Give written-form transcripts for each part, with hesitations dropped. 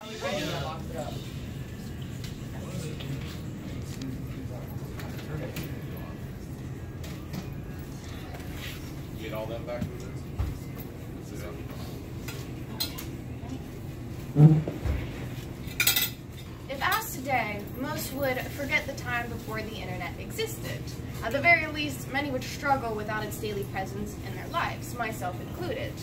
Get all them back with this? If asked today, most would forget the time before the internet existed. At the very least, many would struggle without its daily presence in their lives, myself included.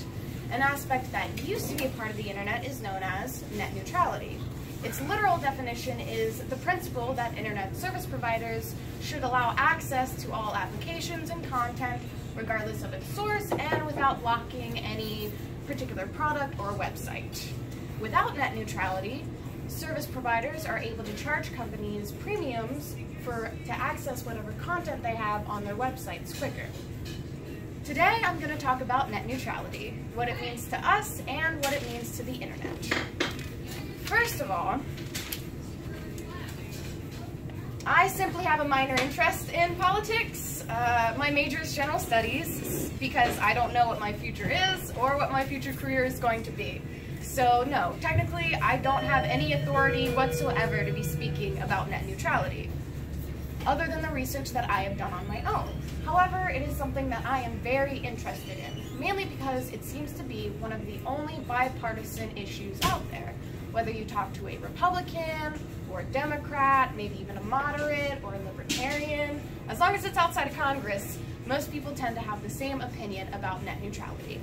An aspect that used to be a part of the internet is known as net neutrality. Its literal definition is the principle that internet service providers should allow access to all applications and content, regardless of its source and without blocking any particular product or website. Without net neutrality, service providers are able to charge companies premiums to access whatever content they have on their websites quicker. Today I'm going to talk about net neutrality, what it means to us and what it means to the internet. First of all, I simply have a minor interest in politics. My major is general studies because I don't know what my future is or what my future career is going to be. So no, technically I don't have any authority whatsoever to be speaking about net neutrality, other than the research that I have done on my own. However, it is something that I am very interested in, mainly because it seems to be one of the only bipartisan issues out there. Whether you talk to a Republican or a Democrat, maybe even a moderate or a libertarian, as long as it's outside of Congress, most people tend to have the same opinion about net neutrality.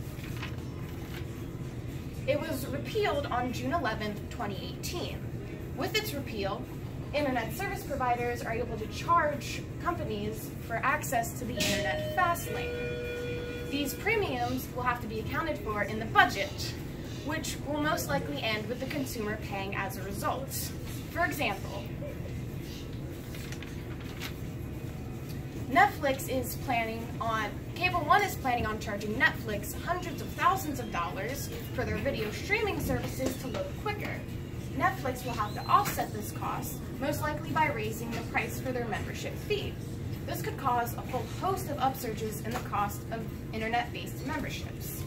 It was repealed on June 11th, 2018. With its repeal, internet service providers are able to charge companies for access to the internet fast lane. These premiums will have to be accounted for in the budget, which will most likely end with the consumer paying as a result. For example, Cable One is planning on charging Netflix hundreds of thousands of dollars for their video streaming services to load quicker. Netflix will have to offset this cost, most likely by raising the price for their membership fee. This could cause a whole host of upsurges in the cost of internet-based memberships.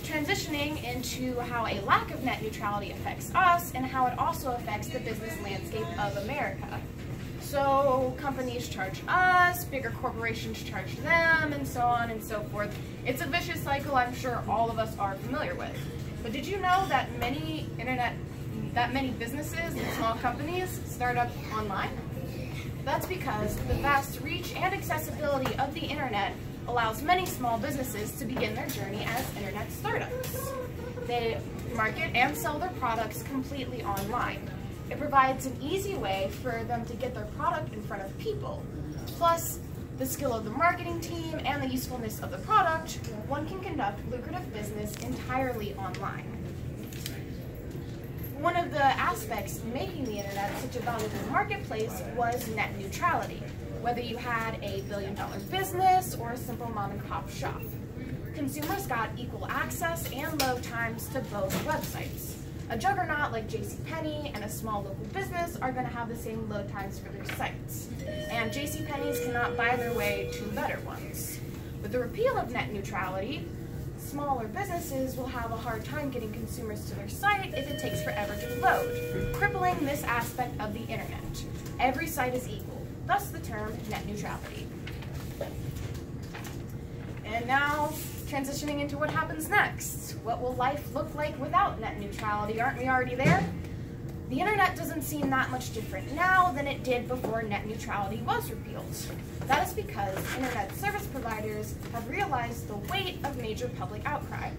Transitioning into how a lack of net neutrality affects us and how it also affects the business landscape of America. So companies charge us, bigger corporations charge them, and so on and so forth. It's a vicious cycle I'm sure all of us are familiar with. But did you know that many businesses and small companies start up online? That's because the vast reach and accessibility of the internet allows many small businesses to begin their journey as internet startups. They market and sell their products completely online. It provides an easy way for them to get their product in front of people. Plus, the skill of the marketing team and the usefulness of the product, one can conduct lucrative business entirely online. One of the aspects making the internet such a valuable marketplace was net neutrality, whether you had a billion-dollar business or a simple mom-and-pop shop. Consumers got equal access and load times to both websites. A juggernaut like JCPenney and a small local business are going to have the same load times for their sites, and JCPenney's cannot buy their way to better ones. With the repeal of net neutrality, smaller businesses will have a hard time getting consumers to their site if it takes forever to load, crippling this aspect of the internet. Every site is equal, thus the term net neutrality. And now, transitioning into what happens next. What will life look like without net neutrality? Aren't we already there? The internet doesn't seem that much different now than it did before net neutrality was repealed. That is because internet service providers have realized the weight of major public outcry.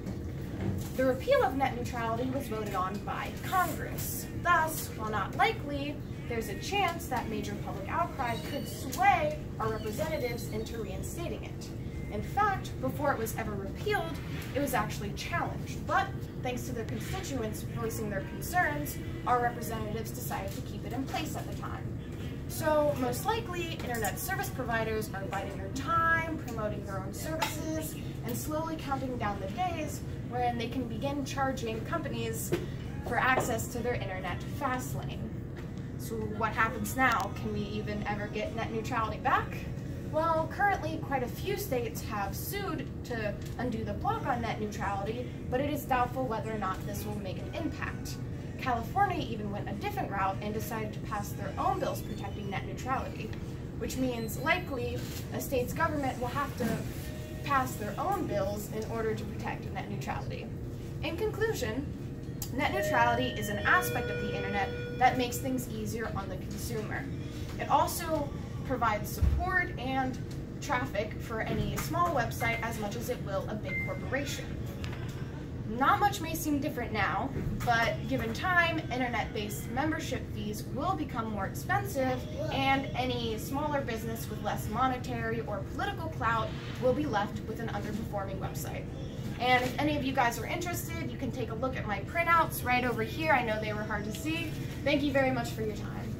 The repeal of net neutrality was voted on by Congress. Thus, while not likely, there's a chance that major public outcry could sway our representatives into reinstating it. In fact, before it was ever repealed, it was actually challenged, but thanks to their constituents voicing their concerns, our representatives decided to keep it in place at the time. So, most likely, internet service providers are biding their time, promoting their own services, and slowly counting down the days wherein they can begin charging companies for access to their internet fast lane. So what happens now? Can we even ever get net neutrality back? Well, currently quite a few states have sued to undo the block on net neutrality, but it is doubtful whether or not this will make an impact. California even went a different route and decided to pass their own bills protecting net neutrality, which means likely a state's government will have to pass their own bills in order to protect net neutrality. In conclusion, net neutrality is an aspect of the internet that makes things easier on the consumer. It also provides support and traffic for any small website as much as it will a big corporation. Not much may seem different now, but given time, internet-based membership fees will become more expensive, and any smaller business with less monetary or political clout will be left with an underperforming website. And if any of you guys are interested, you can take a look at my printouts right over here. I know they were hard to see. Thank you very much for your time.